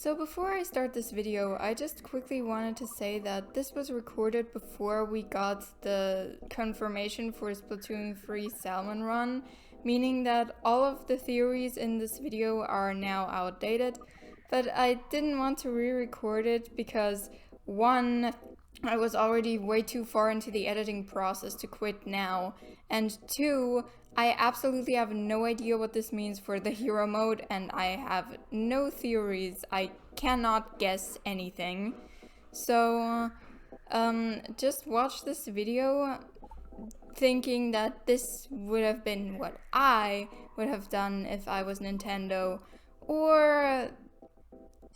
So before I start this video, I just quickly wanted to say that this was recorded before we got the confirmation for Splatoon3 Salmon Run, meaning that all of the theories in this video are now outdated, but I didn't want to re-record it because one, I was already way too far into the editing process to quit now, and two, I absolutely have no idea what this means for the hero mode, and I have no theories. I cannot guess anything. So, just watch this video thinking that this would have been what I would have done if I was Nintendo, or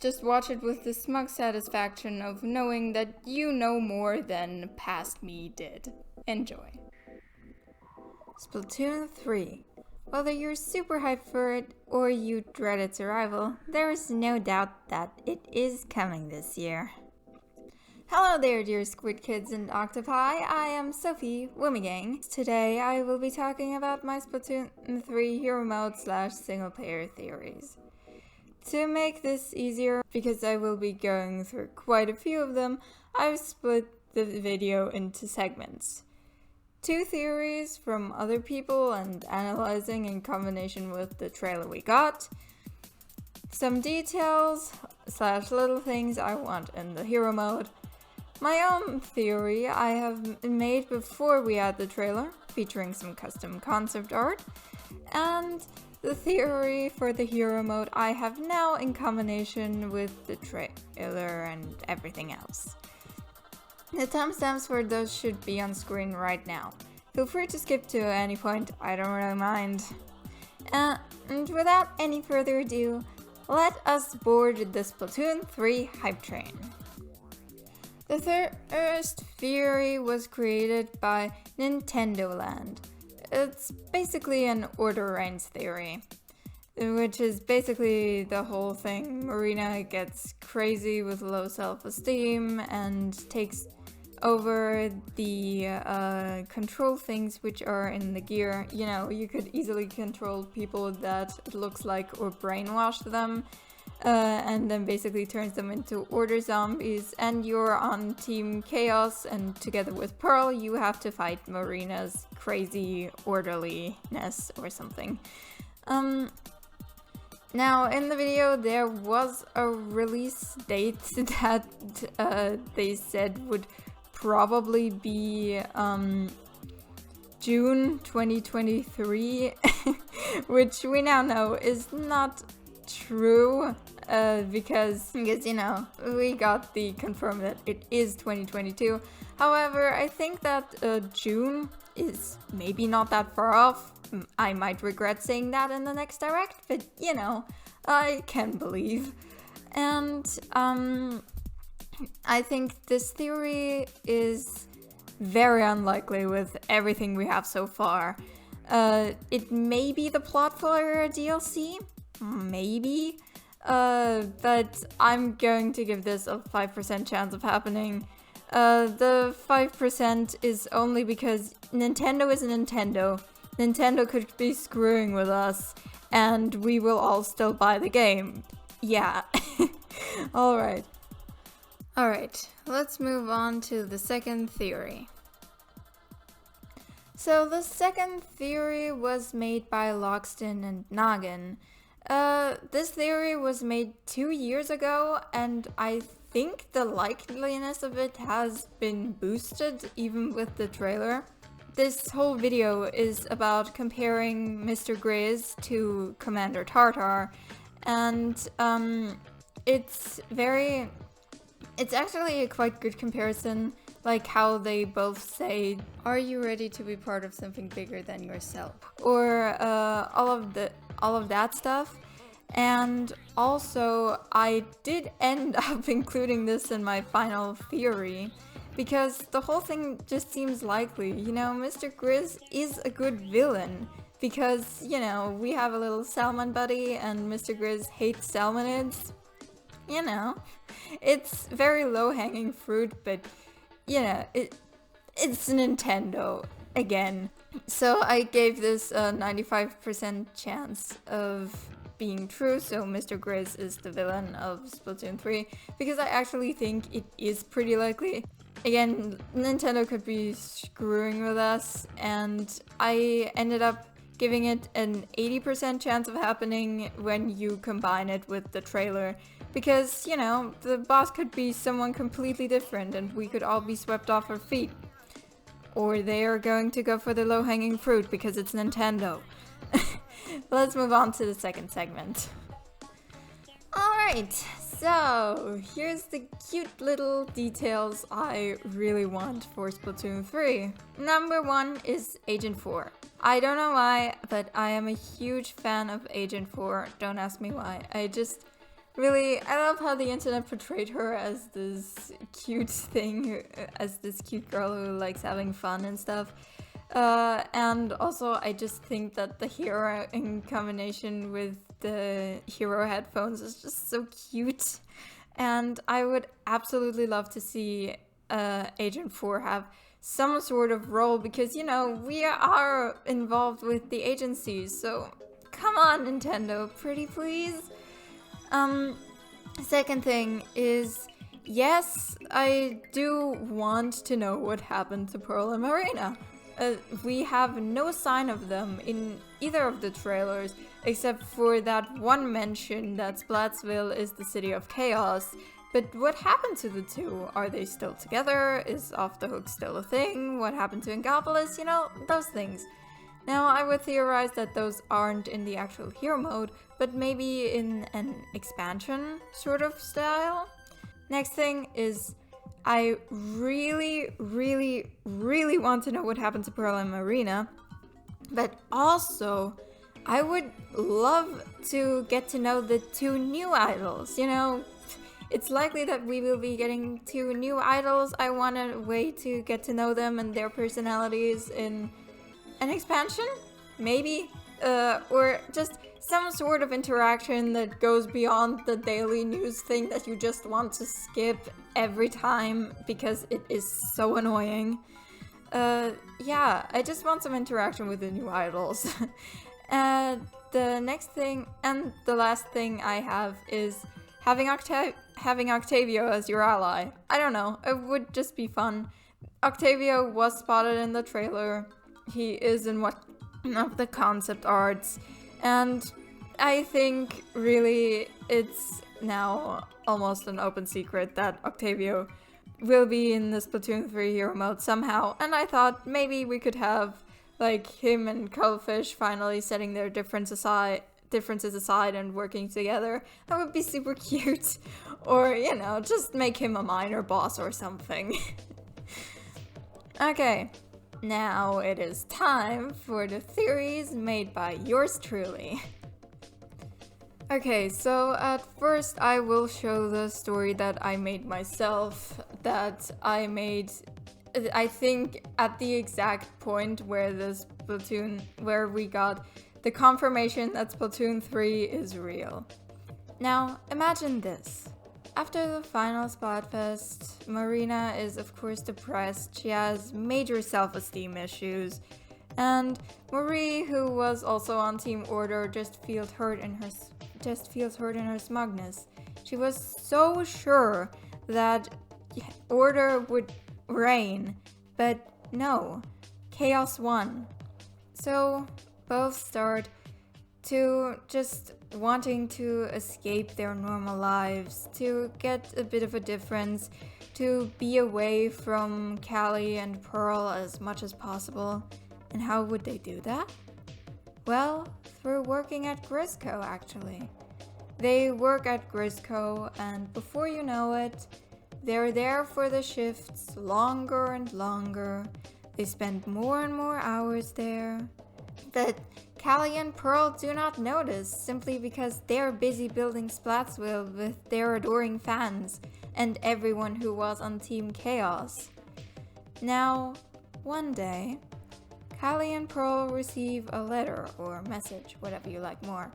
just watch it with the smug satisfaction of knowing that you know more than past me did. Enjoy. Splatoon 3. Whether you're super hyped for it or you dread its arrival, there is no doubt that it is coming this year. Hello there, dear Squid Kids and Octopi. I am Sophie Wimmigang. Today I will be talking about my Splatoon 3 hero mode / single player theories. To make this easier, because I will be going through quite a few of them, I've split the video into segments. 2 theories from other people and analyzing in combination with the trailer we got. Some details / little things I want in the hero mode. My own theory I have made before we had the trailer, featuring some custom concept art. And the theory for the hero mode I have now in combination with the trailer and everything else. The timestamps for those should be on screen right now. Feel free to skip to any point, I don't really mind. And without any further ado, let us board the Splatoon 3 hype train. The first theory was created by Nintendo Land. It's basically an order reigns theory, which is basically the whole thing. Marina gets crazy with low self-esteem and takes over the control things which are in the gear. You know, you could easily control people that it looks like or brainwash them, and then basically turns them into order zombies, and you're on Team Chaos, and together with Pearl you have to fight Marina's crazy orderliness or something. Now, in the video there was a release date that they said would probably be June 2023, which we now know is not true, because you know, we got the confirmed that it is 2022. However, I think that June is maybe not that far off. I might regret saying that in the next direct, but you know, I can believe. And I think this theory is very unlikely with everything we have so far. It may be the plot for a DLC, maybe, but I'm going to give this a 5% chance of happening. The 5% is only because Nintendo is a Nintendo. Nintendo could be screwing with us, and we will all still buy the game. Yeah. Alright, let's move on to the second theory. So the second theory was made by Loxton and Noggin. This theory was made 2 years ago, and I think the likeliness of it has been boosted even with the trailer. This whole video is about comparing Mr. Grizz to Commander Tartar, and it's actually a quite good comparison, like how they both say, "Are you ready to be part of something bigger than yourself?" Or all of that stuff. And also, I did end up including this in my final theory, because the whole thing just seems likely. You know, Mr. Grizz is a good villain, because, you know, we have a little salmon buddy and Mr. Grizz hates salmonids. You know, it's very low-hanging fruit, but, you know, it's Nintendo, again. So I gave this a 95% chance of being true, so Mr. Grizz is the villain of Splatoon 3, because I actually think it is pretty likely. Again, Nintendo could be screwing with us, and I ended up giving it an 80% chance of happening when you combine it with the trailer. Because, you know, the boss could be someone completely different and we could all be swept off our feet. Or they are going to go for the low-hanging fruit because it's Nintendo. Let's move on to the second segment. Alright, so here's the cute little details I really want for Splatoon 3. Number 1 is Agent 4. I don't know why, but I am a huge fan of Agent 4. Don't ask me why. I love how the internet portrayed her as this cute thing, as this cute girl who likes having fun and stuff. And also, I just think that the hero in combination with the hero headphones is just so cute. And I would absolutely love to see Agent 4 have some sort of role, because, you know, we are involved with the agencies, so come on, Nintendo, pretty please. Second thing is, yes, I do want to know what happened to Pearl and Marina. We have no sign of them in either of the trailers, except for that one mention that Splatsville is the city of chaos. But what happened to the two? Are they still together? Is Off the Hook still a thing? What happened to Angopolis? You know, those things. Now, I would theorize that those aren't in the actual hero mode, but maybe in an expansion sort of style. Next thing is, I really want to know what happened to Pearl and Marina, but also I would love to get to know the two new idols. You know, it's likely that we will be getting two new idols. I want a way to get to know them and their personalities in an expansion, maybe, or just some sort of interaction that goes beyond the daily news thing that you just want to skip every time because it is so annoying. Yeah, I just want some interaction with the new idols. The next thing and the last thing I have is having Octavio as your ally. I don't know, it would just be fun. Octavio was spotted in the trailer. He is in one of the concept arts, and I think really it's now almost an open secret that Octavio will be in the Splatoon 3 hero mode somehow, and I thought maybe we could have like him and Cuttlefish finally setting their differences aside and working together. That would be super cute. Or, you know, just make him a minor boss or something. Okay. Now it is time for the theories made by yours truly. Okay, so at first I will show the story that I made myself, that I made, I think, at the exact point where where we got the confirmation that Splatoon 3 is real. Now, imagine this. After the final Splatfest, Marina is of course depressed. She has major self-esteem issues. And Marie, who was also on Team Order, just feels hurt in her smugness. She was so sure that Order would reign, but no, Chaos won. So both start to just wanting to escape their normal lives, to get a bit of a difference, to be away from Callie and Pearl as much as possible. And how would they do that? Well, through working at Grisco, actually. They work at Grisco, and before you know it, they're there for the shifts longer and longer. They spend more and more hours there. But Callie and Pearl do not notice, simply because they're busy building Splatsville with their adoring fans and everyone who was on Team Chaos. Now, one day, Callie and Pearl receive a letter or message, whatever you like more,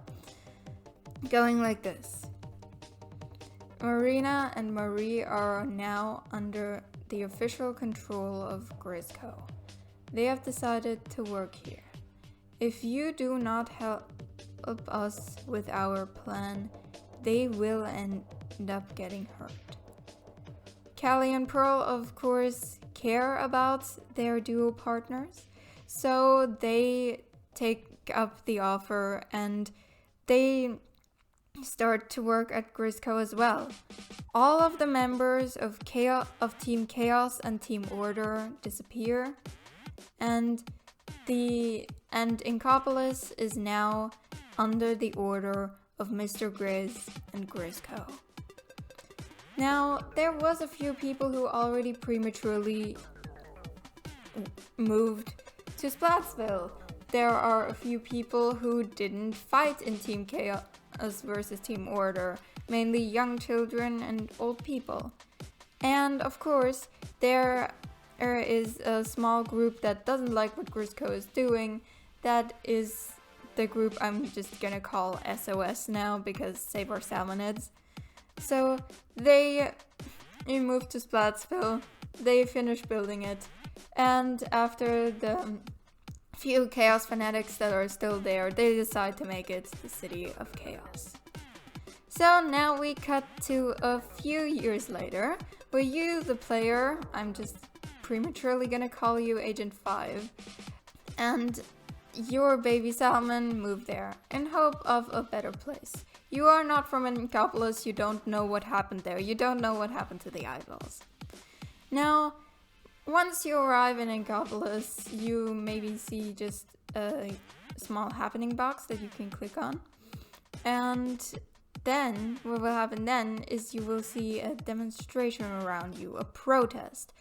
going like this. Marina and Marie are now under the official control of Grisco. They have decided to work here. If you do not help us with our plan, they will end up getting hurt. Callie and Pearl, of course, care about their duo partners, so they take up the offer and they start to work at Grisco as well. All of the members of Team Chaos and Team Order disappear, and Inkopolis is now under the order of Mr. Grizz and Grisco. Now, there was a few people who already prematurely moved to Splatsville. There are a few people who didn't fight in Team Chaos versus Team Order, mainly young children and old people. And of course, there is a small group that doesn't like what Grisco is doing. That is the group I'm just gonna call SOS now, because save our salmonids. So they moved to Splatsville, they finished building it, and after the few Chaos fanatics that are still there, they decide to make it the City of Chaos. So now we cut to a few years later, where you, the player, I'm just prematurely gonna call you Agent 5, and your baby salmon moved there in hope of a better place. You are not from Inkopolis, you don't know what happened there, you don't know what happened to the idols. Now, once you arrive in Inkopolis, you maybe see just a small happening box that you can click on. And then, what will happen then is you will see a demonstration around you, a protest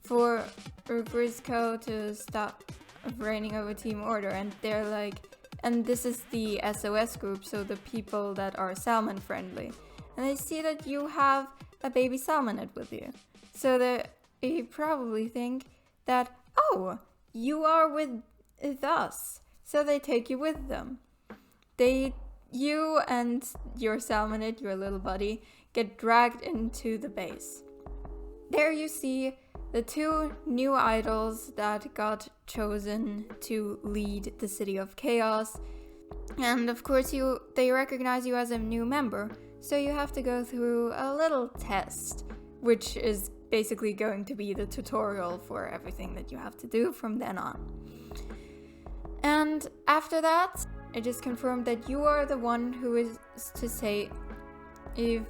for Grisco to stop reigning over Team Order. And they're like, and this is the SOS group, so the people that are salmon friendly. And they see that you have a baby salmonid with you. So they probably think that, oh, you are with us. So they take you with them. You and your salmonid, your little buddy, get dragged into the base. There you see the two new idols that got chosen to lead the City of Chaos. And of course they recognize you as a new member, so you have to go through a little test, which is basically going to be the tutorial for everything that you have to do from then on. And after that, it is confirmed that you are the one who is to save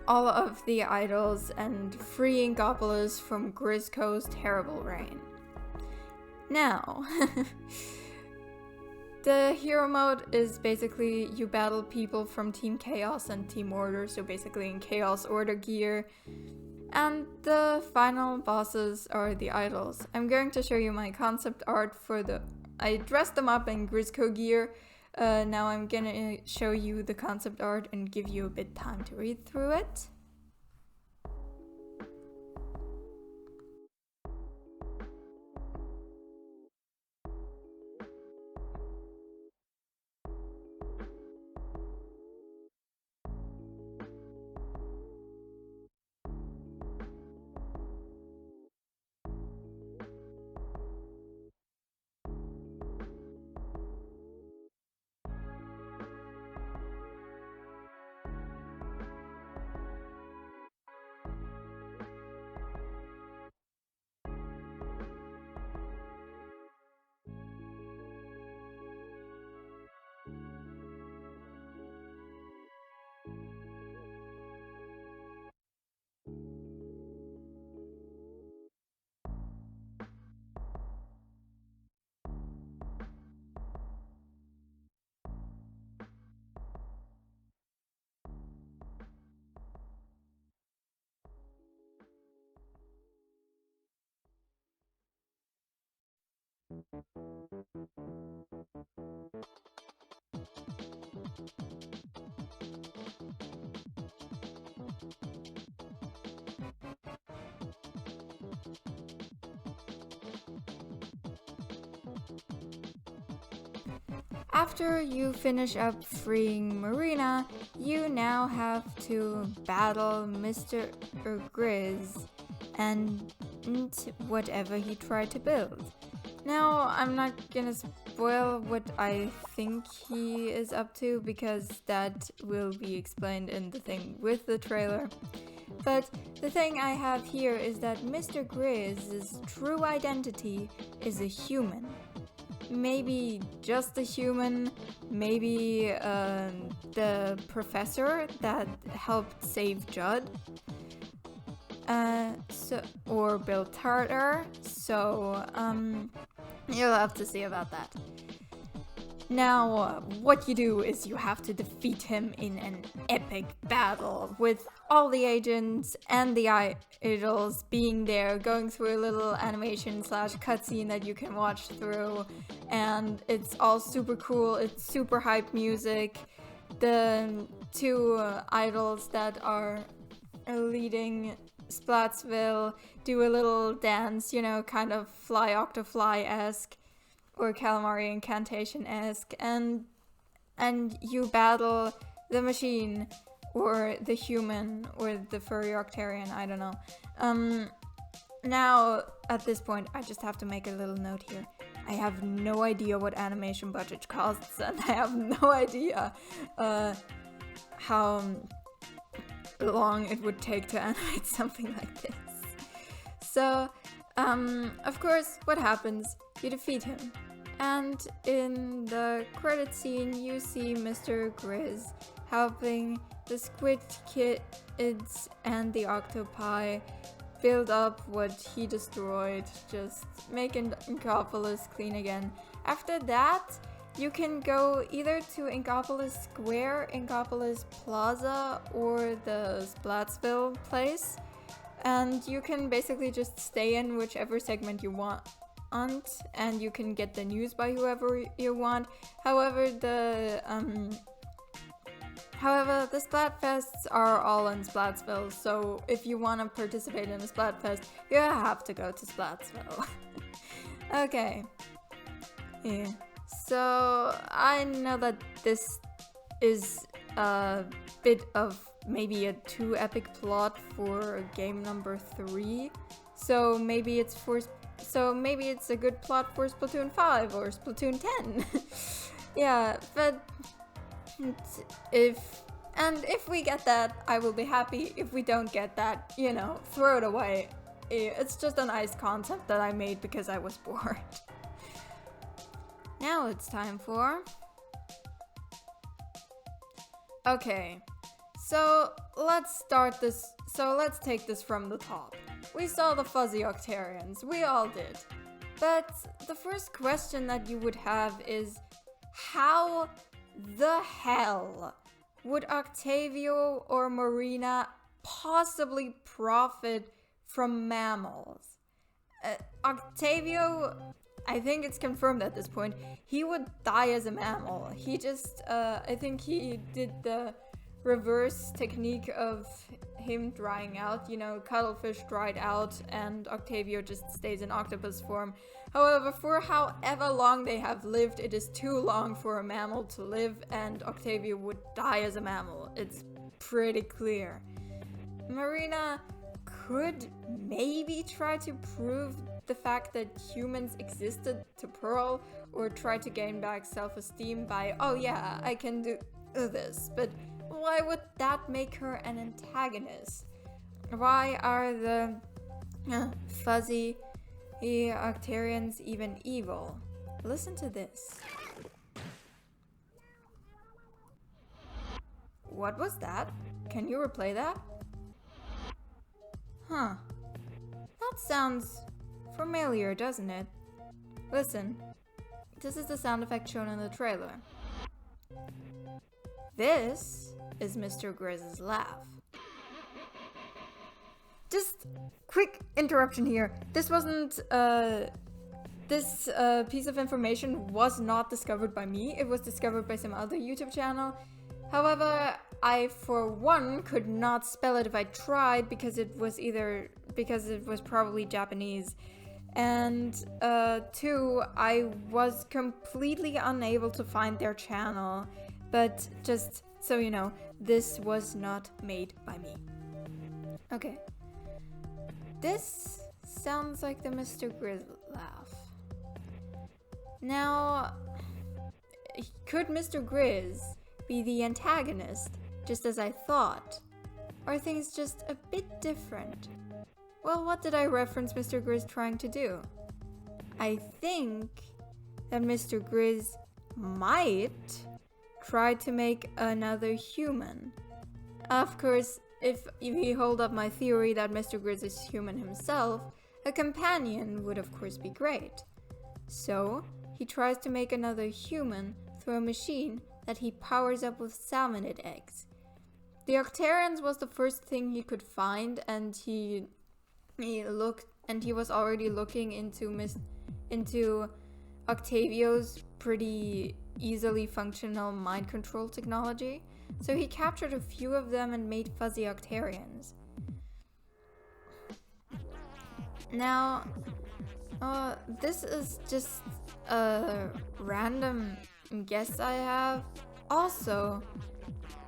all of the idols and free Inkopolis from Grisco's terrible reign. Now, the hero mode is basically you battle people from Team Chaos and Team Order, so basically in Chaos Order gear. And the final bosses are the idols. I'm going to show you my concept art I dressed them up in Grisco gear. Now I'm gonna show you the concept art and give you a bit time to read through it. After you finish up freeing Marina, you now have to battle Mr. Grizz and whatever he tried to build. Now, I'm not gonna spoil what I think he is up to because that will be explained in the thing with the trailer. But the thing I have here is that Mr. Grizz's true identity is a human. Maybe just a human, maybe the professor that helped save Judd. Or Bill Tartar, so you'll have to see about that. Now, what you do is you have to defeat him in an epic battle with all the agents and the idols being there, going through a little animation / cutscene that you can watch through, and it's all super cool. It's super hype music. The two idols that are leading Splatsville do a little dance, you know, kind of Fly Octofly-esque or Calamari Incantation-esque, and you battle the machine or the human or the furry Octarian, I don't know. Now, at this point, I just have to make a little note here. I have no idea what animation budget costs, and I have no idea how long it would take to animate something like this. So, of course, what happens? You defeat him. And in the credit scene, you see Mr. Grizz helping the squid kids and the octopi build up what he destroyed, just making Inkopolis clean again. After that, you can go either to Inkopolis Square, Inkopolis Plaza, or the Splatsville place, and you can basically just stay in whichever segment you want, and you can get the news by whoever you want. However, the Splatfests are all in Splatsville, so if you want to participate in a Splatfest, you have to go to Splatsville. Okay. Yeah. So, I know that this is a bit of maybe a too epic plot for game number 3. So maybe it's a good plot for Splatoon 5 or Splatoon 10. Yeah, but if we get that, I will be happy. If we don't get that, you know, throw it away. It's just a nice concept that I made because I was bored. Now it's time for... Okay, so let's take this from the top. We saw the fuzzy Octarians, we all did. But the first question that you would have is, how the hell would Octavio or Marina possibly profit from mammals? Octavio, I think it's confirmed at this point, he would die as a mammal. He just, I think he did the reverse technique of him drying out. You know, cuttlefish dried out and Octavio just stays in octopus form. However, for however long they have lived, it is too long for a mammal to live, and Octavio would die as a mammal. It's pretty clear. Marina could maybe try to prove the fact that humans existed to Pearl, or try to gain back self-esteem by, oh yeah, I can do this, but why would that make her an antagonist? Why are the fuzzy Octarians even evil? Listen to this. What was that? Can you replay that? Huh. That sounds familiar, doesn't it? Listen. This is the sound effect shown in the trailer. This is Mr. Grizz's laugh. Just quick interruption here. This wasn't, this piece of information was not discovered by me. It was discovered by some other YouTube channel. However, I, for one, could not spell it if I tried because it was probably Japanese. And, 2, I was completely unable to find their channel. But just so you know, this was not made by me. Okay. This sounds like the Mr. Grizz laugh. Now, could Mr. Grizz be the antagonist, just as I thought? Or are things just a bit different? Well, what did I reference Mr. Grizz trying to do? I think that Mr. Grizz might try to make another human. Of course, if we hold up my theory that Mr. Grizz is human himself, a companion would of course be great. So, he tries to make another human through a machine that he powers up with salmonid eggs. The Octarians was the first thing he could find, and he was already looking into Octavio's pretty easily functional mind control technology. So he captured a few of them and made fuzzy Octarians. Now, this is just a random guess I have. Also,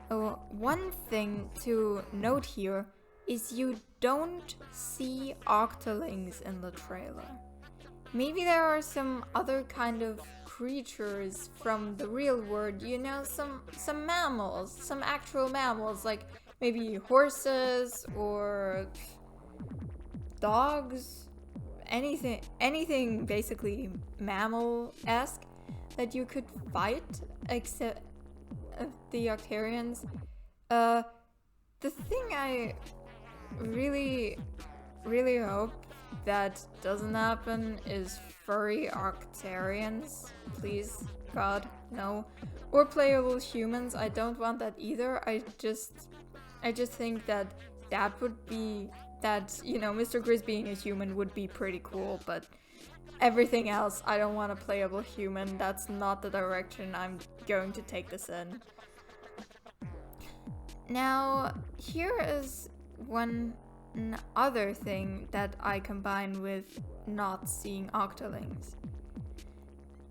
one thing to note here is you don't see octolings in the trailer. Maybe there are some other kind of creatures from the real world, you know, some mammals, some actual mammals, like maybe horses or dogs, anything basically mammal-esque that you could fight except the Octarians. The thing I really hope that doesn't happen is furry Octarians. Please, God, no. Or playable humans. I don't want that either. I just think that would be you know, Mr. Grizz being a human would be pretty cool, but everything else, I don't want a playable human. That's not the direction I'm going to take this in. Now, here is one other thing that I combine with not seeing octolings.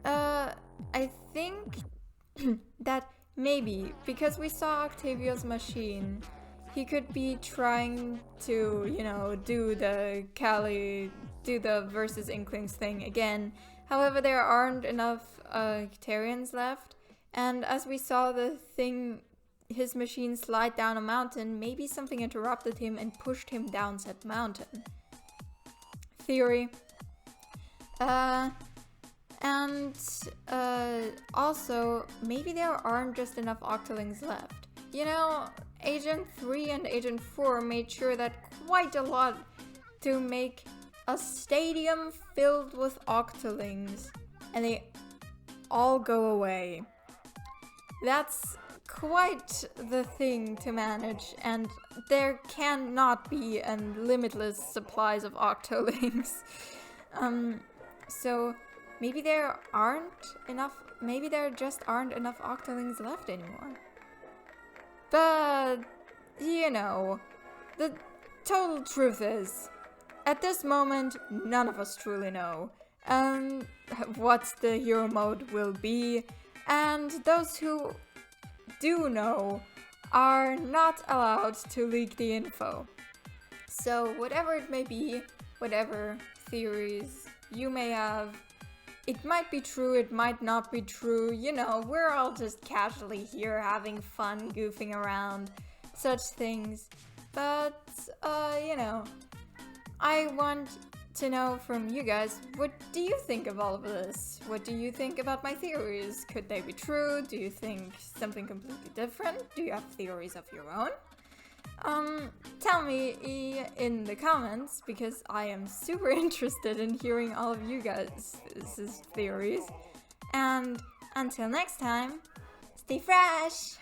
I think that maybe because we saw Octavio's machine, he could be trying to, you know, do the versus Inklings thing again. However, there aren't enough Octarians left, and as we saw his machine slide down a mountain, maybe something interrupted him and pushed him down said mountain. Theory. Also, maybe there aren't just enough octolings left. You know, Agent 3 and Agent 4 made sure that quite a lot to make a stadium filled with octolings, and they all go away. That's quite the thing to manage, and there cannot be limitless supplies of octolings. So maybe there just aren't enough octolings left anymore. But, you know, the total truth is, at this moment, none of us truly know what the hero mode will be, and those who do know are not allowed to leak the info. So whatever it may be, whatever theories you may have, it might be true, it might not be true, you know, we're all just casually here having fun, goofing around, such things. But, you know, I want to know from you guys, what do you think of all of this? What do you think about my theories? Could they be true? Do you think something completely different? Do you have theories of your own? Tell me in the comments, because I am super interested in hearing all of you guys' theories. And until next time, stay fresh!